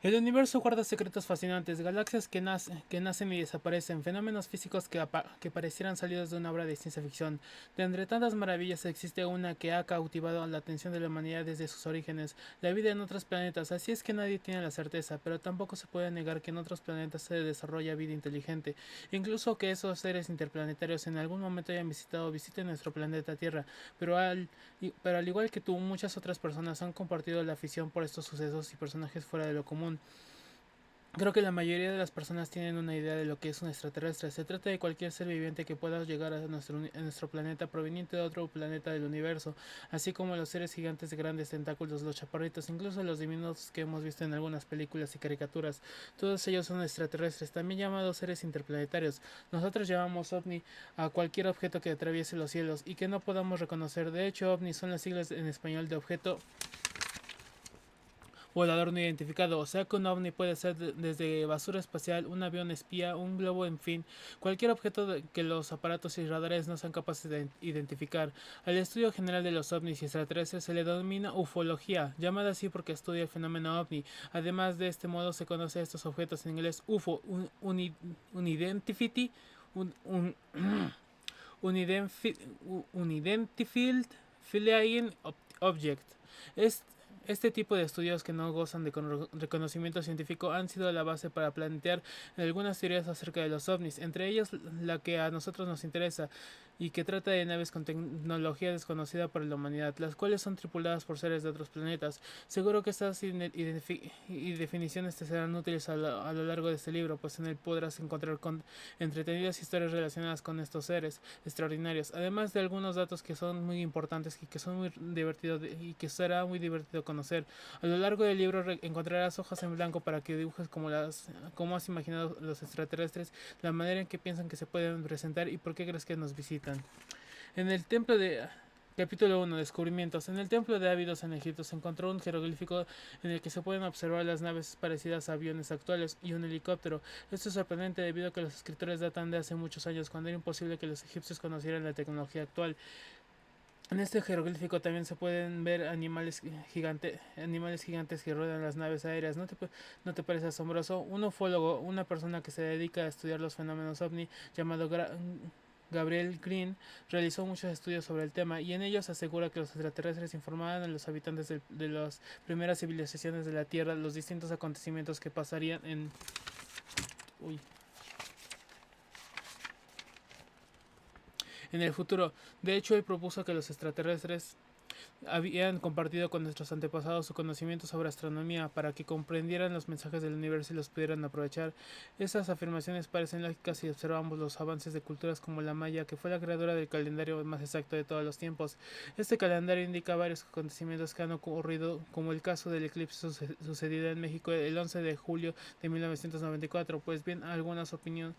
El universo guarda secretos fascinantes, galaxias que nacen y desaparecen, fenómenos físicos que parecieran salidos de una obra de ciencia ficción. De entre tantas maravillas existe una que ha cautivado la atención de la humanidad desde sus orígenes, la vida en otros planetas. Así es que nadie tiene la certeza, pero tampoco se puede negar que en otros planetas se desarrolla vida inteligente, incluso que esos seres interplanetarios en algún momento hayan visitado o visiten nuestro planeta Tierra, pero al igual que tú, muchas otras personas han compartido la afición por estos sucesos y personajes fuera de lo común. Creo que la mayoría de las personas tienen una idea de lo que es un extraterrestre. Se trata de cualquier ser viviente que pueda llegar a nuestro planeta proveniente de otro planeta del universo, así como los seres gigantes de grandes tentáculos, los chaparritos, incluso los diminutos que hemos visto en algunas películas y caricaturas. Todos ellos son extraterrestres, también llamados seres interplanetarios. Nosotros llamamos ovni a cualquier objeto que atraviese los cielos y que no podamos reconocer. De hecho, ovni son las siglas en español de objeto volador no identificado, o sea que un ovni puede ser desde basura espacial, un avión espía, un globo, en fin, cualquier objeto que los aparatos y radares no sean capaces de identificar. Al estudio general de los ovnis y extraterrestres se le denomina ufología, llamada así porque estudia el fenómeno ovni. Además de este modo se conoce a estos objetos en inglés UFO, unidentified, un, un, unidentified flying object. Es este tipo de estudios que no gozan de reconocimiento científico han sido la base para plantear algunas teorías acerca de los ovnis, entre ellas la que a nosotros nos interesa y que trata de naves con tecnología desconocida por la humanidad, las cuales son tripuladas por seres de otros planetas. Seguro que estas definiciones te serán útiles a lo largo de este libro, pues en él podrás encontrar entretenidas historias relacionadas con estos seres extraordinarios, además de algunos datos que son muy importantes y que son muy divertidos y que será muy divertido conocer. A lo largo del libro encontrarás hojas en blanco para que dibujes como has imaginado los extraterrestres, la manera en que piensan que se pueden presentar y por qué crees que nos visitan. En el templo de Capítulo 1. Descubrimientos. En el templo de Abidos en Egipto se encontró un jeroglífico en el que se pueden observar las naves parecidas a aviones actuales y un helicóptero. Esto es sorprendente debido a que los escritores datan de hace muchos años, cuando era imposible que los egipcios conocieran la tecnología actual. En este jeroglífico también se pueden ver animales gigantes que rodean las naves aéreas. ¿No te parece asombroso? Un ufólogo, una persona que se dedica a estudiar los fenómenos ovni, llamado Gabriel Green, realizó muchos estudios sobre el tema y en ellos asegura que los extraterrestres informaban a los habitantes de las primeras civilizaciones de la Tierra los distintos acontecimientos que pasarían uy, en el futuro. De hecho, él propuso que los extraterrestres habían compartido con nuestros antepasados su conocimiento sobre astronomía para que comprendieran los mensajes del universo y los pudieran aprovechar. Estas afirmaciones parecen lógicas si observamos los avances de culturas como la maya, que fue la creadora del calendario más exacto de todos los tiempos. Este calendario indica varios acontecimientos que han ocurrido, como el caso del eclipse sucedido en México el 11 de julio de 1994. Pues bien, algunos opinan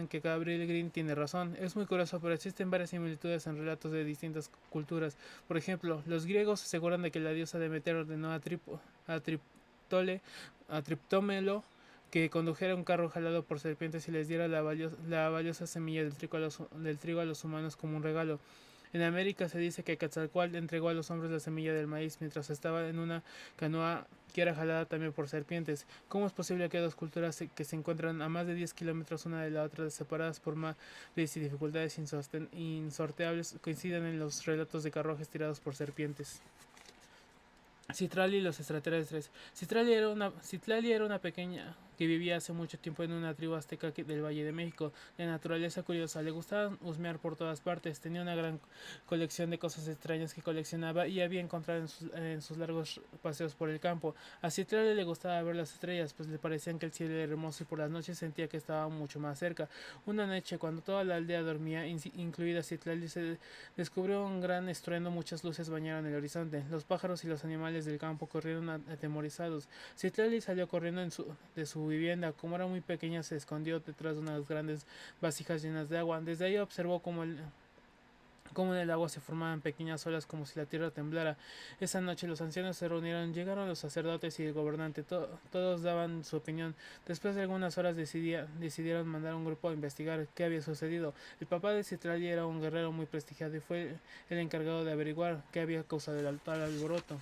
que Gabriel Green tiene razón. Es muy curioso, pero existen varias similitudes en relatos de distintas culturas. Por ejemplo, los griegos aseguran de que la diosa Demeter ordenó a Triptole, a Triptómelo que condujera un carro jalado por serpientes y les diera la valiosa semilla del trigo a los humanos como un regalo. En América se dice que Quetzalcóatl entregó a los hombres la semilla del maíz mientras estaba en una canoa que era jalada también por serpientes. ¿Cómo es posible que dos culturas que se encuentran a más de 10 kilómetros una de la otra, separadas por mares y dificultades insorteables, coincidan en los relatos de carruajes tirados por serpientes? Citrali y los extraterrestres. Citlali era una pequeña que vivía hace mucho tiempo en una tribu azteca del Valle de México, de naturaleza curiosa. Le gustaba husmear por todas partes, tenía una gran colección de cosas extrañas que coleccionaba y había encontrado en sus largos paseos por el campo. A Citlali le gustaba ver las estrellas, pues le parecían que el cielo era hermoso y por las noches sentía que estaba mucho más cerca. Una noche, cuando toda la aldea dormía, incluida Citlali, se descubrió un gran estruendo, muchas luces bañaron el horizonte. Los pájaros y los animales del campo corrieron atemorizados. Citlali salió corriendo de su vivienda. Como era muy pequeña, se escondió detrás de unas grandes vasijas llenas de agua. Desde ahí observó cómo en el agua se formaban pequeñas olas como si la tierra temblara. Esa noche los ancianos se reunieron, llegaron los sacerdotes y el gobernante, todos daban su opinión. Después de algunas horas decidieron mandar un grupo a investigar qué había sucedido. El papá de Citlali era un guerrero muy prestigiado y fue el encargado de averiguar qué había causado el tal alboroto.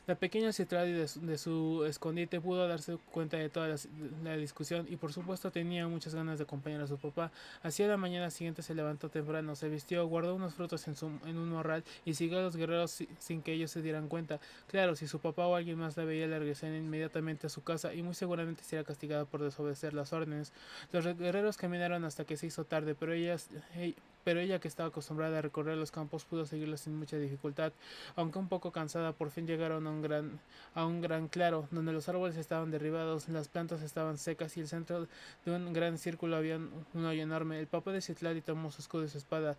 La pequeña Citrali de su escondite pudo darse cuenta de toda la discusión y por supuesto tenía muchas ganas de acompañar a su papá. Hacia la mañana siguiente se levantó temprano, se vistió, guardó unos frutos en un morral y siguió a los guerreros sin que ellos se dieran cuenta. Claro, si su papá o alguien más la veía, le regresarían inmediatamente a su casa y muy seguramente sería castigada por desobedecer las órdenes. Los guerreros caminaron hasta que se hizo tarde, pero ella que estaba acostumbrada a recorrer los campos pudo seguirlos sin mucha dificultad. Aunque un poco cansada, por fin llegaron a un gran claro, donde los árboles estaban derribados, las plantas estaban secas y el centro de un gran círculo había un hoyo enorme. El papá de Citlali tomó su escudo y su espada,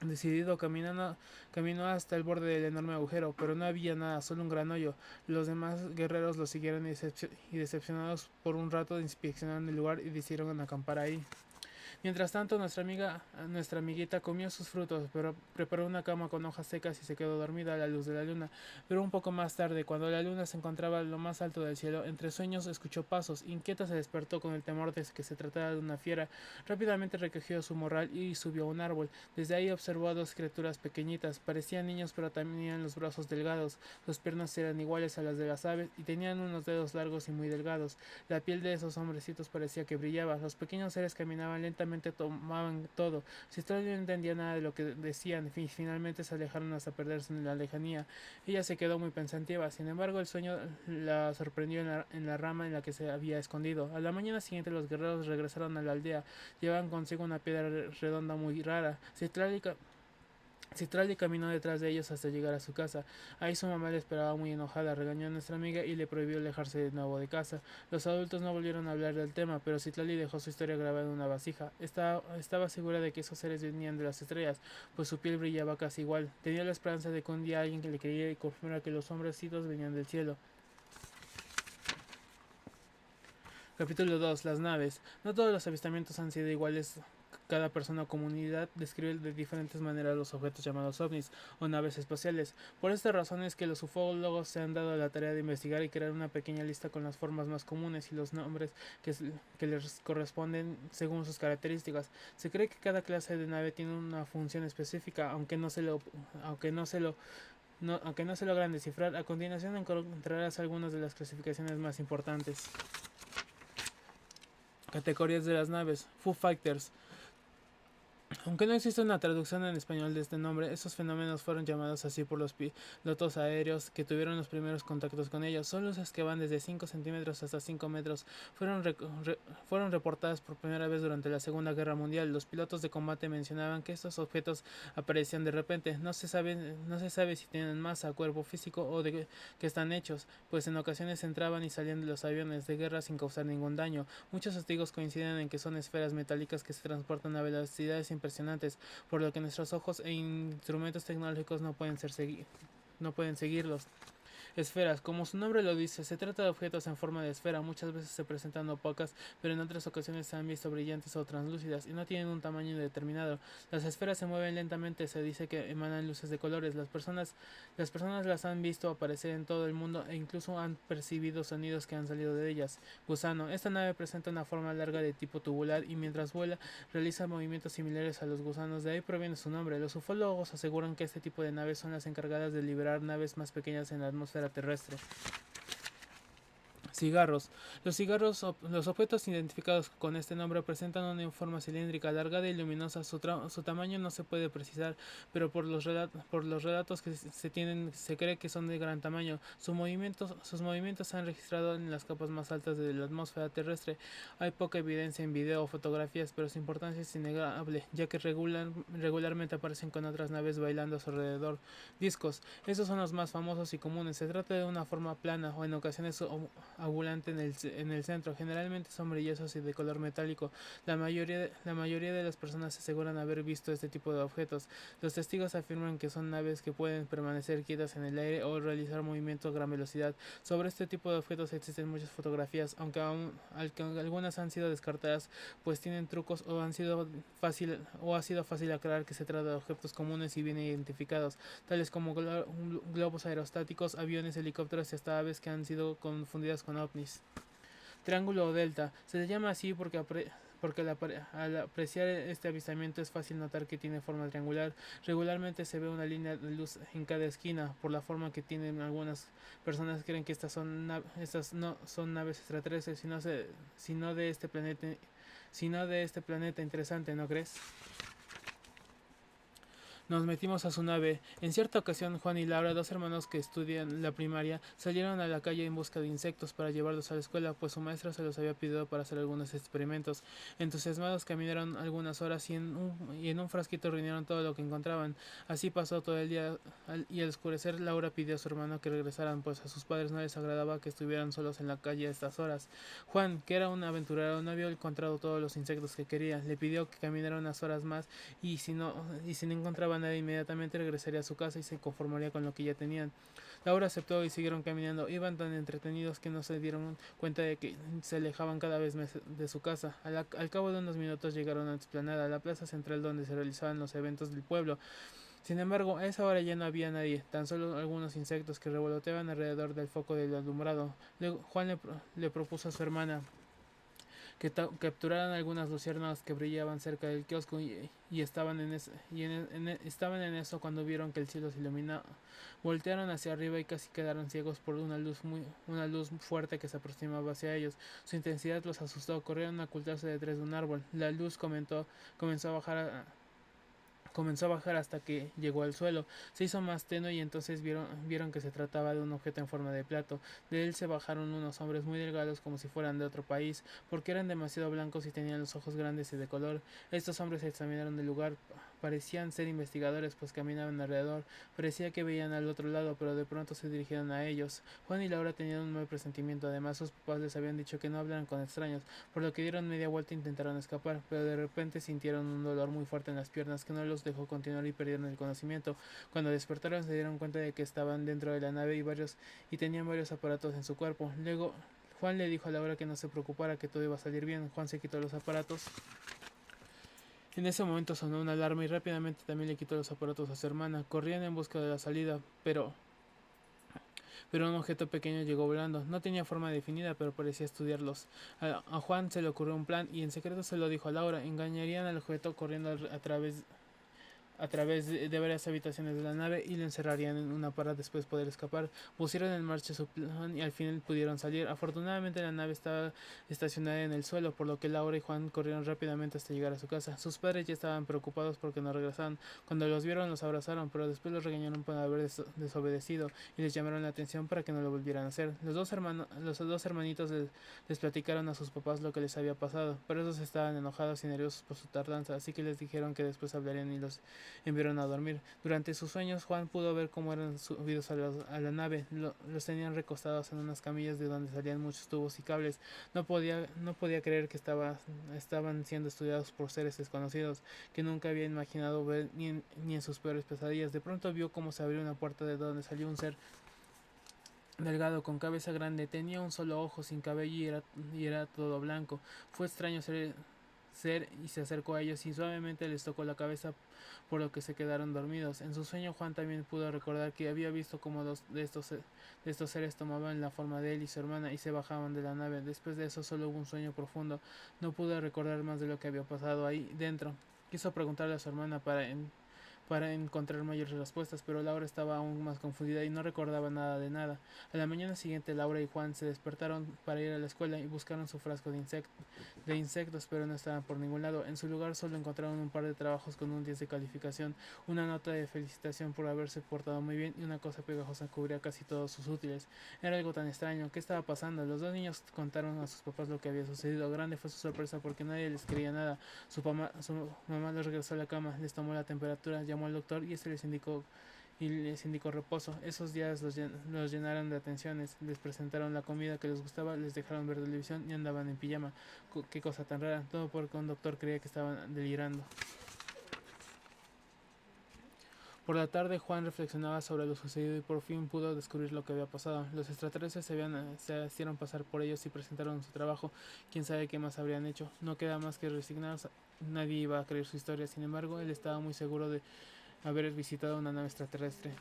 decidido caminó hasta el borde del enorme agujero, pero no había nada, solo un gran hoyo. Los demás guerreros lo siguieron y decepcionados por un rato inspeccionaron el lugar y decidieron acampar ahí. Mientras tanto, nuestra amiguita comió sus frutos, pero preparó una cama con hojas secas y se quedó dormida a la luz de la luna. Pero un poco más tarde, cuando la luna se encontraba en lo más alto del cielo, entre sueños escuchó pasos. Inquieta se despertó con el temor de que se tratara de una fiera. Rápidamente recogió su morral y subió a un árbol. Desde ahí observó a dos criaturas pequeñitas. Parecían niños, pero tenían los brazos delgados. Sus piernas eran iguales a las de las aves y tenían unos dedos largos y muy delgados. La piel de esos hombrecitos parecía que brillaba. Los pequeños seres caminaban lentamente, tomaban todo. Citrali no entendía nada de lo que decían y finalmente se alejaron hasta perderse en la lejanía. Ella se quedó muy pensativa. Sin embargo, el sueño la sorprendió en la rama en la que se había escondido. A la mañana siguiente los guerreros regresaron a la aldea. Llevaban consigo una piedra redonda muy rara. Citrali caminó detrás de ellos hasta llegar a su casa. Ahí su mamá le esperaba muy enojada, regañó a nuestra amiga y le prohibió alejarse de nuevo de casa. Los adultos no volvieron a hablar del tema, pero Citlali dejó su historia grabada en una vasija. Estaba segura de que esos seres venían de las estrellas, pues su piel brillaba casi igual. Tenía la esperanza de que un día alguien que le quería y confirmara que los hombrecitos venían del cielo. Capítulo 2. Las naves. No todos los avistamientos han sido iguales. Cada persona o comunidad describe de diferentes maneras los objetos llamados ovnis o naves espaciales. Por esta razón es que los ufólogos se han dado la tarea de investigar y crear una pequeña lista con las formas más comunes y los nombres que les corresponden según sus características. Se cree que cada clase de nave tiene una función específica, aunque no se logran descifrar. A continuación encontrarás algunas de las clasificaciones más importantes. Categorías de las naves. Foo Fighters. Aunque no existe una traducción en español de este nombre, esos fenómenos fueron llamados así por los pilotos aéreos que tuvieron los primeros contactos con ellos. Son luces que van desde 5 centímetros hasta 5 metros. Fueron reportadas por primera vez durante la Segunda Guerra Mundial. Los pilotos de combate mencionaban que estos objetos aparecían de repente. No se sabe si tienen masa, cuerpo físico o de qué están hechos, pues en ocasiones entraban y salían de los aviones de guerra sin causar ningún daño. Muchos testigos coinciden en que son esferas metálicas que se transportan a velocidades impresionantes, por lo que nuestros ojos e instrumentos tecnológicos no pueden seguirlos. Esferas. Como su nombre lo dice, se trata de objetos en forma de esfera. Muchas veces se presentan opacas, pero en otras ocasiones se han visto brillantes o translúcidas y no tienen un tamaño determinado. Las esferas se mueven lentamente, se dice que emanan luces de colores. Las personas las han visto aparecer en todo el mundo e incluso han percibido sonidos que han salido de ellas. Gusano. Esta nave presenta una forma larga de tipo tubular y mientras vuela realiza movimientos similares a los gusanos. De ahí proviene su nombre. Los ufólogos aseguran que este tipo de naves son las encargadas de liberar naves más pequeñas en la atmósfera terrestre. Cigarros. Los objetos identificados con este nombre presentan una forma cilíndrica, alargada y luminosa. Su tamaño no se puede precisar, pero por los relatos que se tienen, se cree que son de gran tamaño. Sus movimientos se han registrado en las capas más altas de la atmósfera terrestre. Hay poca evidencia en video o fotografías, pero su importancia es innegable, ya que regularmente aparecen con otras naves bailando a su alrededor. Discos. Estos son los más famosos y comunes. Se trata de una forma plana o en ocasiones ovulante en el centro. Generalmente son brillosos y de color metálico. La mayoría de las personas aseguran haber visto este tipo de objetos. Los testigos afirman que son naves que pueden permanecer quietas en el aire o realizar movimientos a gran velocidad. Sobre este tipo de objetos existen muchas fotografías, aunque algunas han sido descartadas, pues tienen trucos o ha sido fácil aclarar que se trata de objetos comunes y bien identificados, tales como globos aerostáticos, aviones, helicópteros y hasta aves que han sido confundidas con ovnis. Triángulo o delta. Se le llama así porque porque al apreciar este avistamiento es fácil notar que tiene forma triangular. Regularmente se ve una línea de luz en cada esquina. Por la forma que tienen, algunas personas creen que estas no son naves extraterrestres, sino de este planeta, sino de este planeta interesante, ¿no crees? Nos metimos a su nave. En cierta ocasión, Juan y Laura, dos hermanos que estudian la primaria, salieron a la calle en busca de insectos para llevarlos a la escuela, pues su maestra se los había pedido para hacer algunos experimentos. Entusiasmados caminaron algunas horas y en un frasquito reunieron todo lo que encontraban. Así pasó todo el día y al oscurecer Laura pidió a su hermano que regresaran, pues a sus padres no les agradaba que estuvieran solos en la calle a estas horas. Juan, que era un aventurero, no había encontrado todos los insectos que quería. Le pidió que caminara unas horas más y si no encontraba nada inmediatamente regresaría a su casa y se conformaría con lo que ya tenían. Laura aceptó y siguieron caminando. Iban tan entretenidos que no se dieron cuenta de que se alejaban cada vez más de su casa. Al cabo de unos minutos llegaron a la explanada, la plaza central donde se realizaban los eventos del pueblo. Sin embargo, a esa hora ya no había nadie, tan solo algunos insectos que revoloteaban alrededor del foco del alumbrado. Luego, Juan le propuso a su hermana que capturaran algunas luciérnagas que brillaban cerca del kiosco y estaban estaban en eso cuando vieron que el cielo se iluminaba. Voltearon hacia arriba y casi quedaron ciegos por una luz fuerte que se aproximaba hacia ellos. Su intensidad los asustó, corrieron a ocultarse detrás de un árbol. La luz comenzó a bajar hasta que llegó al suelo. Se hizo más tenue y entonces vieron que se trataba de un objeto en forma de plato. De él se bajaron unos hombres muy delgados como si fueran de otro país, porque eran demasiado blancos y tenían los ojos grandes y de color. Estos hombres examinaron el lugar. Parecían ser investigadores, pues caminaban alrededor. Parecía que veían al otro lado, pero de pronto se dirigieron a ellos. Juan y Laura tenían un mal presentimiento. Además, sus papás les habían dicho que no hablaran con extraños, por lo que dieron media vuelta e intentaron escapar, pero de repente sintieron un dolor muy fuerte en las piernas que no los dejó continuar y perdieron el conocimiento. Cuando despertaron se dieron cuenta de que estaban dentro de la nave y tenían varios aparatos en su cuerpo. Luego Juan le dijo a Laura que no se preocupara, que todo iba a salir bien. Juan se quitó los aparatos. En ese momento sonó una alarma y rápidamente también le quitó los aparatos a su hermana. Corrían en busca de la salida, pero un objeto pequeño llegó volando. No tenía forma definida, pero parecía estudiarlos. A Juan se le ocurrió un plan y en secreto se lo dijo a Laura. Engañarían al objeto corriendo a través de varias habitaciones de la nave y lo encerrarían en una para después poder escapar. Pusieron en marcha su plan y al fin pudieron salir. Afortunadamente la nave estaba estacionada en el suelo, por lo que Laura y Juan corrieron rápidamente hasta llegar a su casa. Sus padres ya estaban preocupados porque no regresaban. Cuando los vieron los abrazaron, pero después los regañaron por haber desobedecido y les llamaron la atención para que no lo volvieran a hacer. Los dos hermanitos les platicaron a sus papás lo que les había pasado, pero esos estaban enojados y nerviosos por su tardanza, así que les dijeron que después hablarían y los enviaron a dormir. Durante sus sueños, Juan pudo ver cómo eran subidos a la nave. Los tenían recostados en unas camillas de donde salían muchos tubos y cables. No podía creer que estaban siendo estudiados por seres desconocidos que nunca había imaginado ver ni en sus peores pesadillas. De pronto vio cómo se abrió una puerta de donde salió un ser delgado con cabeza grande. Tenía un solo ojo sin cabello y era todo blanco. Fue extraño ser y se acercó a ellos y suavemente les tocó la cabeza, por lo que se quedaron dormidos. En su sueño Juan también pudo recordar que había visto cómo dos de estos seres tomaban la forma de él y su hermana y se bajaban de la nave. Después de eso solo hubo un sueño profundo. No pudo recordar más de lo que había pasado ahí dentro. Quiso preguntarle a su hermana para encontrar mayores respuestas, pero Laura estaba aún más confundida y no recordaba nada de nada. A la mañana siguiente Laura y Juan se despertaron para ir a la escuela y buscaron su frasco de insectos, pero no estaban por ningún lado. En su lugar solo encontraron un par de trabajos con un 10 de calificación, una nota de felicitación por haberse portado muy bien y una cosa pegajosa que cubría casi todos sus útiles. Era algo tan extraño. ¿Qué estaba pasando? Los dos niños contaron a sus papás lo que había sucedido. Grande fue su sorpresa porque nadie les creía nada. Su mamá les regresó a la cama, les tomó la temperatura, llamó al doctor y les indicó reposo. Esos días los llenaron de atenciones, les presentaron la comida que les gustaba, les dejaron ver televisión y andaban en pijama. Qué cosa tan rara, todo porque un doctor creía que estaban delirando. Por la tarde Juan reflexionaba sobre lo sucedido y por fin pudo descubrir lo que había pasado. Los extraterrestres se hicieron pasar por ellos y presentaron su trabajo. Quién sabe qué más habrían hecho. No queda más que resignarse. Nadie iba a creer su historia. Sin embargo, él estaba muy seguro de haber visitado una nave extraterrestre.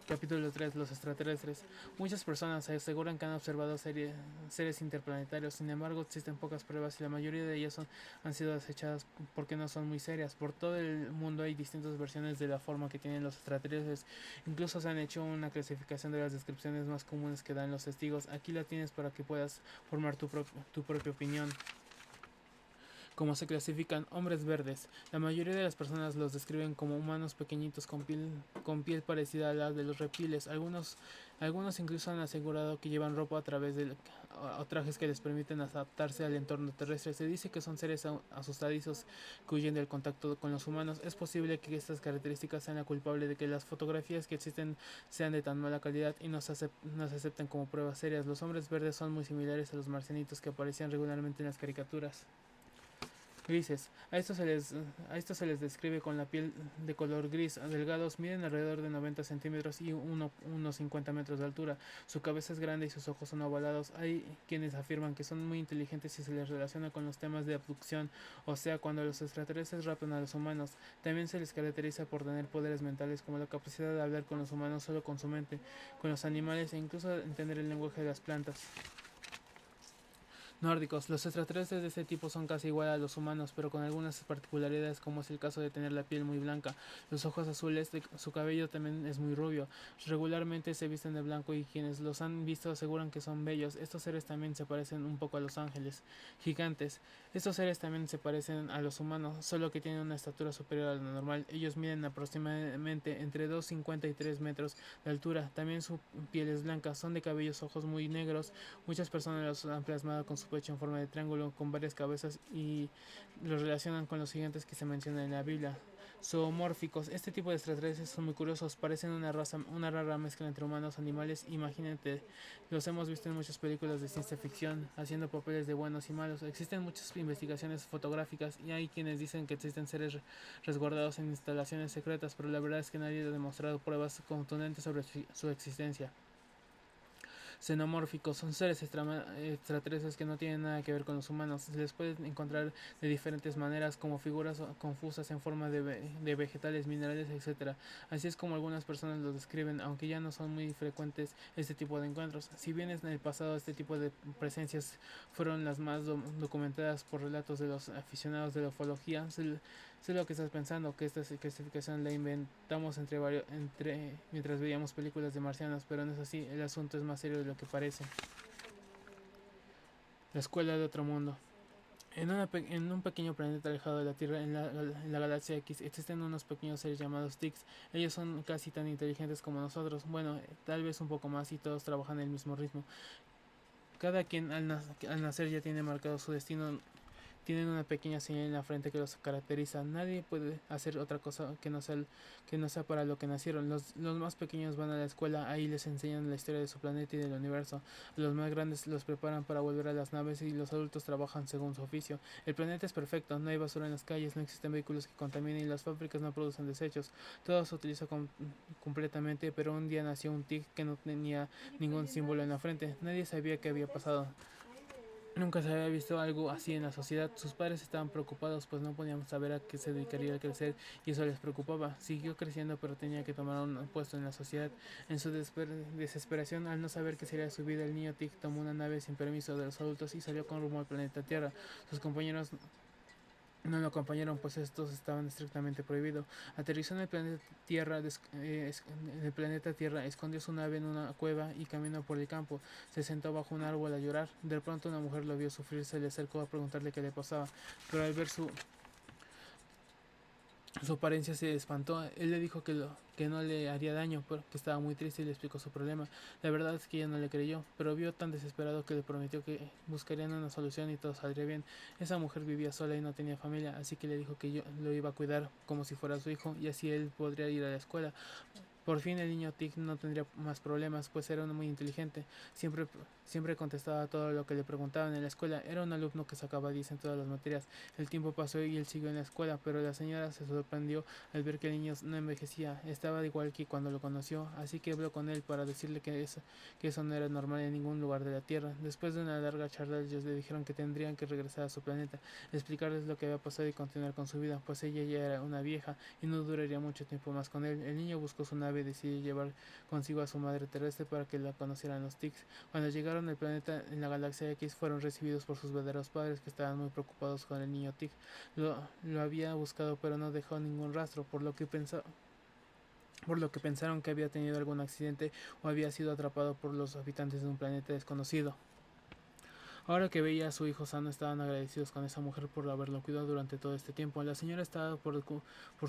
Capítulo 3. Los extraterrestres. Muchas personas aseguran que han observado seres interplanetarios, sin embargo existen pocas pruebas y la mayoría de ellas han sido desechadas porque no son muy serias. Por todo el mundo hay distintas versiones de la forma que tienen los extraterrestres, incluso se han hecho una clasificación de las descripciones más comunes que dan los testigos. Aquí la tienes para que puedas formar tu propia opinión. Como se clasifican hombres verdes. La mayoría de las personas los describen como humanos pequeñitos con piel parecida a la de los reptiles. Algunos incluso han asegurado que llevan ropa a través de trajes que les permiten adaptarse al entorno terrestre. Se dice que son seres asustadizos que huyen del contacto con los humanos. Es posible que estas características sean la culpable de que las fotografías que existen sean de tan mala calidad y no se acepten como pruebas serias. Los hombres verdes son muy similares a los marcianitos que aparecían regularmente en las caricaturas. Grises. A estos se les describe con la piel de color gris, delgados, miden alrededor de 90 centímetros y unos 50 metros de altura. Su cabeza es grande y sus ojos son ovalados. Hay quienes afirman que son muy inteligentes y se les relaciona con los temas de abducción, o sea, cuando los extraterrestres raptan a los humanos. También se les caracteriza por tener poderes mentales como la capacidad de hablar con los humanos solo con su mente, con los animales e incluso entender el lenguaje de las plantas. Nórdicos. Los extraterrestres de este tipo son casi igual a los humanos, pero con algunas particularidades, como es el caso de tener la piel muy blanca, los ojos azules, su cabello también es muy rubio. Regularmente se visten de blanco y quienes los han visto aseguran que son bellos. Estos seres también se parecen un poco a los ángeles. Gigantes. Estos seres también se parecen a los humanos, solo que tienen una estatura superior a la normal. Ellos miden aproximadamente entre 2,50 y 3 metros de altura. También su piel es blanca, son de cabellos ojos muy negros. Muchas personas los han plasmado con su pecho en forma de triángulo con varias cabezas y los relacionan con los gigantes que se mencionan en la Biblia. Zoomórficos. Este tipo de extraterrestres son muy curiosos, parecen una rara mezcla entre humanos, animales. Imagínate, los hemos visto en muchas películas de ciencia ficción, haciendo papeles de buenos y malos. Existen muchas investigaciones fotográficas y hay quienes dicen que existen seres resguardados en instalaciones secretas, pero la verdad es que nadie ha demostrado pruebas contundentes sobre su existencia. Xenomórficos son seres extraterrestres que no tienen nada que ver con los humanos. Se les puede encontrar de diferentes maneras, como figuras confusas en forma de vegetales, minerales, etc. Así es como algunas personas los describen, aunque ya no son muy frecuentes este tipo de encuentros. Si bien en el pasado este tipo de presencias fueron las más documentadas por relatos de los aficionados de la ufología, sé lo que estás pensando, que esta clasificación la inventamos mientras veíamos películas de marcianos, pero no es así, el asunto es más serio de lo que parece. La escuela de otro mundo. En un pequeño planeta alejado de la Tierra, en la galaxia X, existen unos pequeños seres llamados Ticks. Ellos son casi tan inteligentes como nosotros, bueno, tal vez un poco más, y todos trabajan el mismo ritmo. Cada quien al nacer ya tiene marcado su destino. Tienen una pequeña señal en la frente que los caracteriza. Nadie puede hacer otra cosa que no sea para lo que nacieron. Los más pequeños van a la escuela, ahí les enseñan la historia de su planeta y del universo. Los más grandes los preparan para volver a las naves y los adultos trabajan según su oficio. El planeta es perfecto, no hay basura en las calles, no existen vehículos que contaminen y las fábricas no producen desechos. Todo se utiliza completamente, pero un día nació un tic que no tenía ningún símbolo en la frente. Nadie sabía qué había pasado. Nunca se había visto algo así en la sociedad. Sus padres estaban preocupados, pues no podían saber a qué se dedicaría al crecer y eso les preocupaba. Siguió creciendo, pero tenía que tomar un puesto en la sociedad. En su desesperación, al no saber qué sería su vida, el niño Tic tomó una nave sin permiso de los adultos y salió con rumbo al planeta Tierra. Sus compañeros no lo acompañaron, pues estos estaban estrictamente prohibidos. Aterrizó en el planeta Tierra, escondió su nave en una cueva y caminó por el campo. Se sentó bajo un árbol a llorar. De pronto una mujer lo vio sufrir, se le acercó a preguntarle qué le pasaba, pero al ver su apariencia se espantó. Él le dijo que no le haría daño, pero que estaba muy triste y le explicó su problema. La verdad es que ella no le creyó, pero vio tan desesperado que le prometió que buscarían una solución y todo saldría bien. Esa mujer vivía sola y no tenía familia, así que le dijo que yo lo iba a cuidar como si fuera su hijo y así él podría ir a la escuela. Por fin el niño Tic no tendría más problemas, pues era muy inteligente. Siempre contestaba todo lo que le preguntaban en la escuela. Era un alumno que sacaba 10 en todas las materias. El tiempo pasó y él siguió en la escuela, pero la señora se sorprendió al ver que el niño no envejecía. Estaba igual que cuando lo conoció, así que habló con él para decirle que eso no era normal en ningún lugar de la Tierra. Después de una larga charla, ellos le dijeron que tendrían que regresar a su planeta, explicarles lo que había pasado y continuar con su vida, pues ella ya era una vieja y no duraría mucho tiempo más con él. El niño buscó su nave nave decidió llevar consigo a su madre terrestre para que la conocieran los Ticks. Cuando llegaron al planeta en la galaxia X, fueron recibidos por sus verdaderos padres, que estaban muy preocupados con el niño Tick. Lo había buscado, pero no dejó ningún rastro, por lo que pensaron que había tenido algún accidente o había sido atrapado por los habitantes de un planeta desconocido. Ahora que veía a su hijo sano, estaban agradecidos con esa mujer por haberlo cuidado durante todo este tiempo. La señora estaba por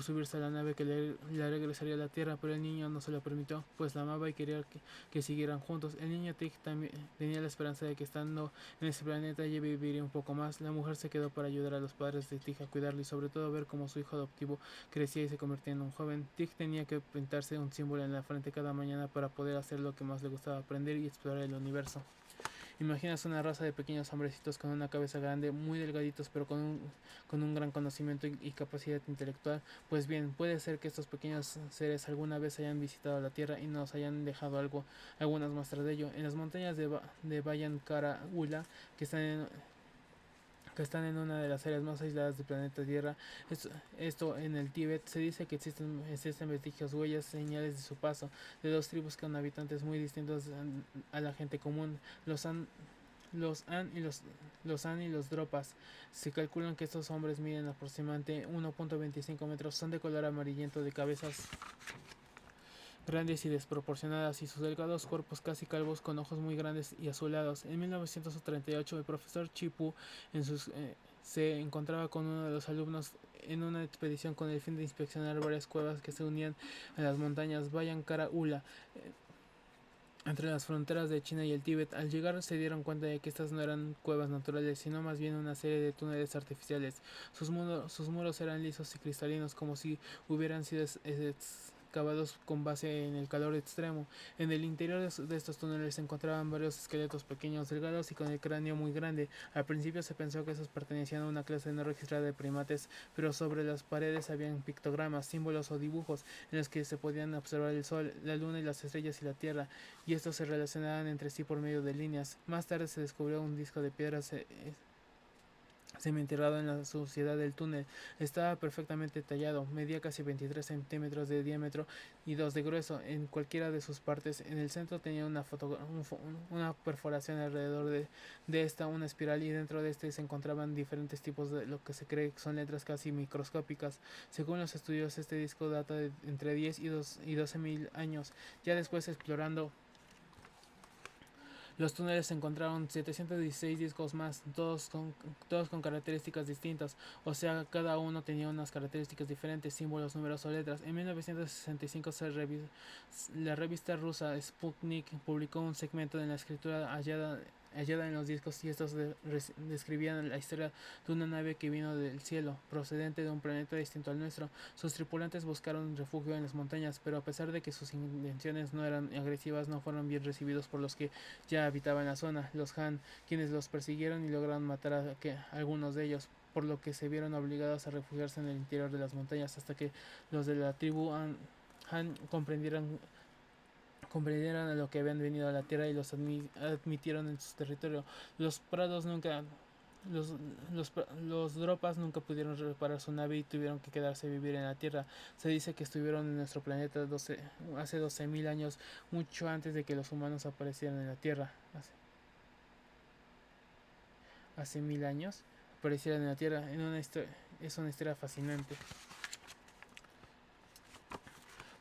subirse a la nave que le regresaría a la Tierra, pero el niño no se lo permitió, pues la amaba y quería que siguieran juntos. El niño Tick también tenía la esperanza de que estando en ese planeta ella viviría un poco más. La mujer se quedó para ayudar a los padres de Tick a cuidarlo y sobre todo ver cómo su hijo adoptivo crecía y se convertía en un joven. Tick tenía que pintarse un símbolo en la frente cada mañana para poder hacer lo que más le gustaba, aprender y explorar el universo. Imaginas una raza de pequeños hombrecitos con una cabeza grande, muy delgaditos, pero con un gran conocimiento y capacidad intelectual. Pues bien, puede ser que estos pequeños seres alguna vez hayan visitado la Tierra y nos hayan dejado algunas muestras de ello. En las montañas de Bayan Kara Ula, que están en una de las áreas más aisladas del planeta Tierra. Esto en el Tíbet se dice que existen vestigios, huellas, señales de su paso, de dos tribus con habitantes muy distintos a la gente común, los Han y los Dropas. Se calculan que estos hombres miden aproximadamente 1.25 metros, son de color amarillento, de cabezas grandes y desproporcionadas, y sus delgados cuerpos casi calvos con ojos muy grandes y azulados. En 1938 el profesor Chipu se encontraba con uno de los alumnos en una expedición con el fin de inspeccionar varias cuevas que se unían a las montañas Bayan Kara Ula, entre las fronteras de China y el Tíbet. Al llegar se dieron cuenta de que estas no eran cuevas naturales, sino más bien una serie de túneles artificiales. Sus muros eran lisos y cristalinos, como si hubieran sido excavados con base en el calor extremo. En el interior de estos túneles se encontraban varios esqueletos pequeños, delgados y con el cráneo muy grande. Al principio se pensó que esos pertenecían a una clase no registrada de primates, pero sobre las paredes habían pictogramas, símbolos o dibujos en los que se podían observar el sol, la luna y las estrellas y la tierra, y estos se relacionaban entre sí por medio de líneas. Más tarde se descubrió un disco de piedra semi-enterrado en la suciedad del túnel. Estaba perfectamente tallado, medía casi 23 centímetros de diámetro y 2 de grueso en cualquiera de sus partes. En el centro tenía una perforación alrededor de esta, una espiral, y dentro de este se encontraban diferentes tipos de lo que se cree que son letras casi microscópicas. Según los estudios, este disco data de entre 10 y 12 mil años. Ya después, explorando los túneles, se encontraron 716 discos más, todos con características distintas, o sea, cada uno tenía unas características diferentes, símbolos, números o letras. En 1965 la revista rusa Sputnik publicó un segmento de la escritura hallada en los discos, y estos describían la historia de una nave que vino del cielo, procedente de un planeta distinto al nuestro. Sus tripulantes buscaron refugio en las montañas, pero a pesar de que sus intenciones no eran agresivas, no fueron bien recibidos por los que ya habitaban la zona, los Han, quienes los persiguieron y lograron matar a algunos de ellos, por lo que se vieron obligados a refugiarse en el interior de las montañas hasta que los de la tribu Han comprendieron a lo que habían venido a la Tierra y los admitieron en su territorio. Los prados nunca los, los Dropas nunca pudieron reparar su nave y tuvieron que quedarse a vivir en la Tierra. Se dice que estuvieron en nuestro planeta hace 12.000 años, mucho antes de que los humanos aparecieran en la Tierra. Hace 1000 años aparecieran en la Tierra. Es una historia fascinante.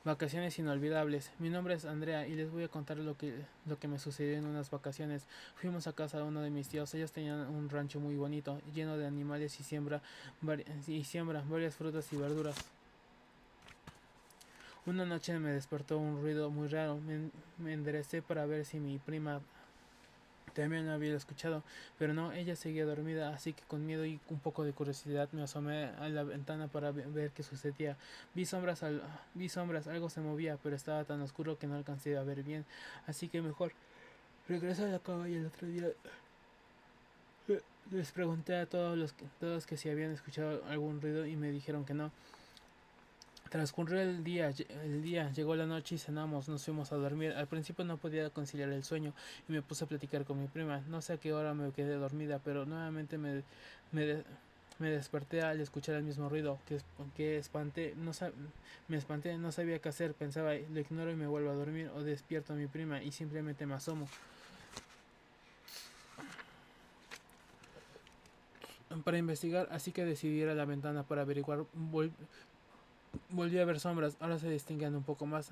Vacaciones inolvidables. Mi nombre es Andrea y les voy a contar lo que me sucedió en unas vacaciones. Fuimos a casa de uno de mis tíos. Ellos tenían un rancho muy bonito, lleno de animales, y siembra varias frutas y verduras. Una noche me despertó un ruido muy raro. Me enderecé para ver si mi prima también lo había escuchado, pero no, ella seguía dormida, así que con miedo y un poco de curiosidad me asomé a la ventana para ver qué sucedía. Vi sombras, algo se movía, pero estaba tan oscuro que no alcancé a ver bien, así que mejor regresé a la cama, y el otro día les pregunté a todos que si habían escuchado algún ruido y me dijeron que no. Transcurrió el día, llegó la noche y cenamos, nos fuimos a dormir. Al principio no podía conciliar el sueño y me puse a platicar con mi prima. No sé a qué hora me quedé dormida, pero nuevamente me Me desperté al escuchar el mismo ruido, que espanté, me espanté, no sabía qué hacer, pensaba, lo ignoro y me vuelvo a dormir, o despierto a mi prima y simplemente me asomo para investigar, así que decidí ir a la ventana para averiguar. Volví a ver sombras, ahora se distinguían un poco más.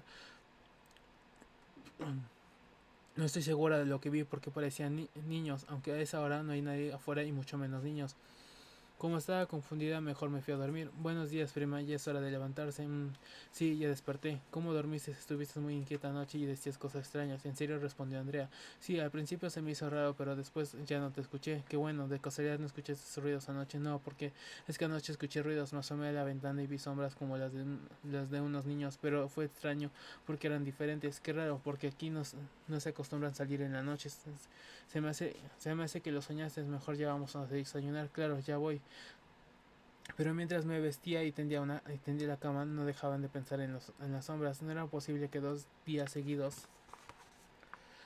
No estoy segura de lo que vi porque parecían niños, aunque a esa hora no hay nadie afuera y mucho menos niños. Como estaba confundida, mejor me fui a dormir. Buenos días, prima, ya es hora de levantarse. Sí, ya desperté. ¿Cómo dormiste? Estuviste muy inquieta anoche y decías cosas extrañas. En serio, respondió Andrea. Sí, al principio se me hizo raro, pero después ya no te escuché. Qué bueno, de casualidad no escuché esos ruidos anoche. No, porque es que anoche escuché ruidos, me asomé a la ventana y vi sombras como las de unos niños, pero fue extraño porque eran diferentes. Qué raro, porque aquí no se acostumbran salir en la noche. Se me hace que lo soñaste. Mejor ya vamos a desayunar. Claro, ya voy. Pero mientras me vestía y tendía la cama, no dejaban de pensar en las sombras. No era posible que 2 días seguidos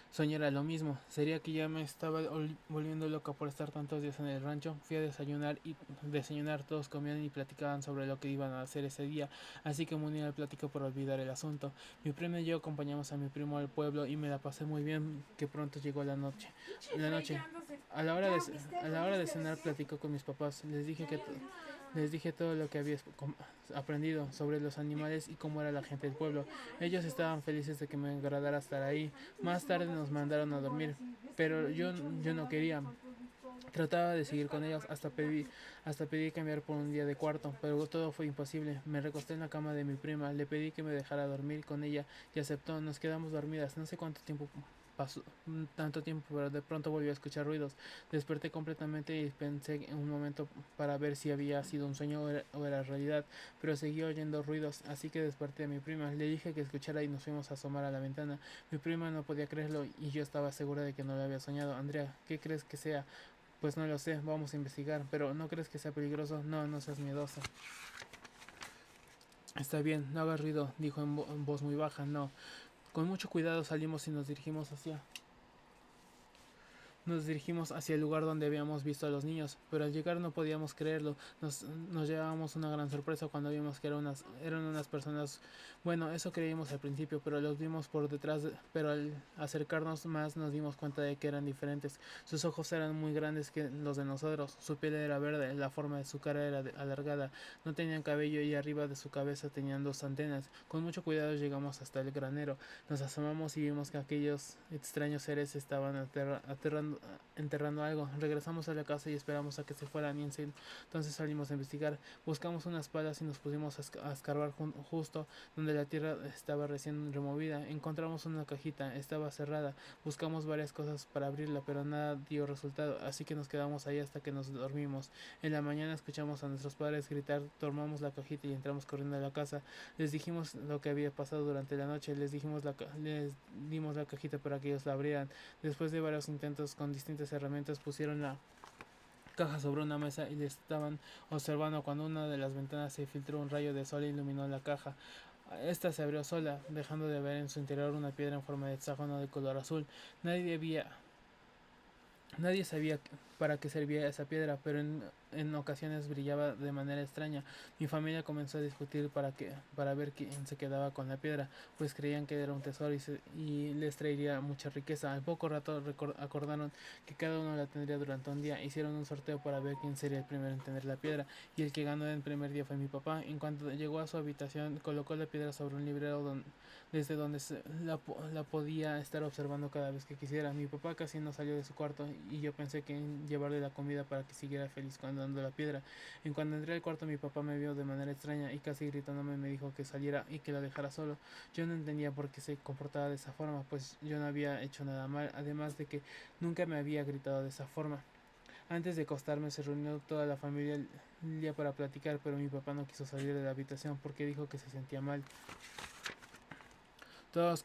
soñara lo mismo. Sería que ya me estaba volviendo loca por estar tantos días en el rancho. Fui a desayunar y desayunar todos comían y platicaban sobre lo que iban a hacer ese día. Así que me uní al plático por olvidar el asunto. Mi primo y yo acompañamos a mi primo al pueblo y me la pasé muy bien. Que pronto llegó la noche. La noche. A la hora de cenar platicó con mis papás. Les dije todo lo que había aprendido sobre los animales y cómo era la gente del pueblo. Ellos estaban felices de que me agradara estar ahí. Más tarde nos mandaron a dormir, pero yo no quería. Trataba de seguir con ellos hasta pedí cambiar por un día de cuarto, pero todo fue imposible. Me recosté en la cama de mi prima, le pedí que me dejara dormir con ella y aceptó. Nos quedamos dormidas. No sé cuánto tiempo pasó, tanto tiempo, pero de pronto volví a escuchar ruidos. Desperté completamente y pensé en un momento para ver si había sido un sueño o era realidad, pero seguí oyendo ruidos, así que desperté a mi prima. Le dije que escuchara y nos fuimos a asomar a la ventana. Mi prima no podía creerlo y yo estaba segura de que no lo había soñado. Andrea, ¿qué crees que sea? Pues no lo sé, vamos a investigar, pero ¿no crees que sea peligroso? No, no seas miedosa. Está bien, no hagas ruido, dijo en voz muy baja. No. Con mucho cuidado salimos y nos dirigimos hacia el lugar donde habíamos visto a los niños, pero al llegar no podíamos creerlo. Nos llevábamos una gran sorpresa cuando vimos que eran unas personas. Bueno, eso creímos al principio, pero los vimos por detrás. Pero al acercarnos más nos dimos cuenta de que eran diferentes. Sus ojos eran muy grandes que los de nosotros. Su piel era verde, la forma de su cara era alargada. No tenían cabello y arriba de su cabeza tenían 2 antenas. Con mucho cuidado llegamos hasta el granero. Nos asomamos y vimos que aquellos extraños seres estaban enterrando algo. Regresamos a la casa y esperamos a que se fueran y entonces salimos a investigar. Buscamos unas palas y nos pusimos a escarbar justo donde la tierra estaba recién removida. Encontramos una cajita, estaba cerrada. Buscamos varias cosas para abrirla, pero nada dio resultado, así que nos quedamos ahí hasta que nos dormimos. En la mañana escuchamos a nuestros padres gritar, tomamos la cajita y entramos corriendo a la casa. Les dijimos lo que había pasado durante la noche, les dimos la cajita para que ellos la abrieran. Después de varios intentos con distintas herramientas pusieron la caja sobre una mesa y le estaban observando cuando una de las ventanas se filtró un rayo de sol e iluminó la caja. Esta se abrió sola, dejando de ver en su interior una piedra en forma de hexágono de color azul. Nadie había Nadie sabía para qué servía esa piedra, pero en ocasiones brillaba de manera extraña. Mi familia comenzó a discutir para ver quién se quedaba con la piedra, pues creían que era un tesoro y les traería mucha riqueza. Al poco rato acordaron que cada uno la tendría durante un día. Hicieron un sorteo para ver quién sería el primero en tener la piedra, y el que ganó en el primer día fue mi papá. En cuanto llegó a su habitación, colocó la piedra sobre un librero desde donde la podía estar observando cada vez que quisiera. Mi papá casi no salió de su cuarto y yo pensé que en llevarle la comida para que siguiera feliz cuando dando la piedra. En cuanto entré al cuarto, mi papá me vio de manera extraña y casi gritándome me dijo que saliera y que la dejara solo. Yo no entendía por qué se comportaba de esa forma, pues yo no había hecho nada mal, además de que nunca me había gritado de esa forma. Antes de acostarme se reunió toda la familia el día para platicar, pero mi papá no quiso salir de la habitación porque dijo que se sentía mal. Todos,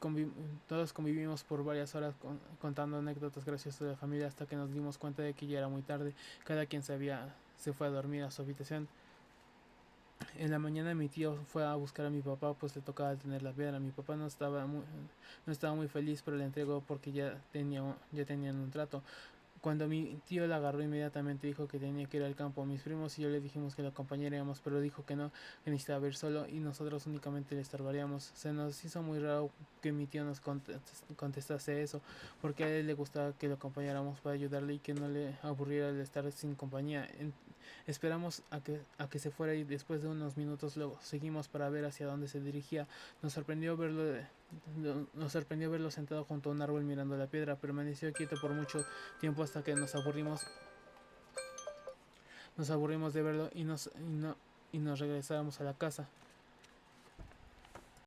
todos convivimos por varias horas contando anécdotas graciosas de la familia hasta que nos dimos cuenta de que ya era muy tarde. Cada quien se fue a dormir a su habitación. En la mañana mi tío fue a buscar a mi papá, pues le tocaba tener la piedra. Mi papá no estaba muy feliz, pero le entregó porque ya tenían un trato. Cuando mi tío la agarró, inmediatamente dijo que tenía que ir al campo. Mis primos y yo le dijimos que lo acompañaríamos, pero dijo que no, que necesitaba ir solo y nosotros únicamente le estorbaríamos. Se nos hizo muy raro que mi tío nos contestase eso, porque a él le gustaba que lo acompañáramos para ayudarle y que no le aburriera el estar sin compañía. Esperamos a que se fuera y después de unos minutos luego seguimos para ver hacia dónde se dirigía. Nos sorprendió verlo, nos sorprendió verlo sentado junto a un árbol mirando la piedra. Permaneció quieto por mucho tiempo hasta que nos aburrimos de verlo y nos regresábamos a la casa.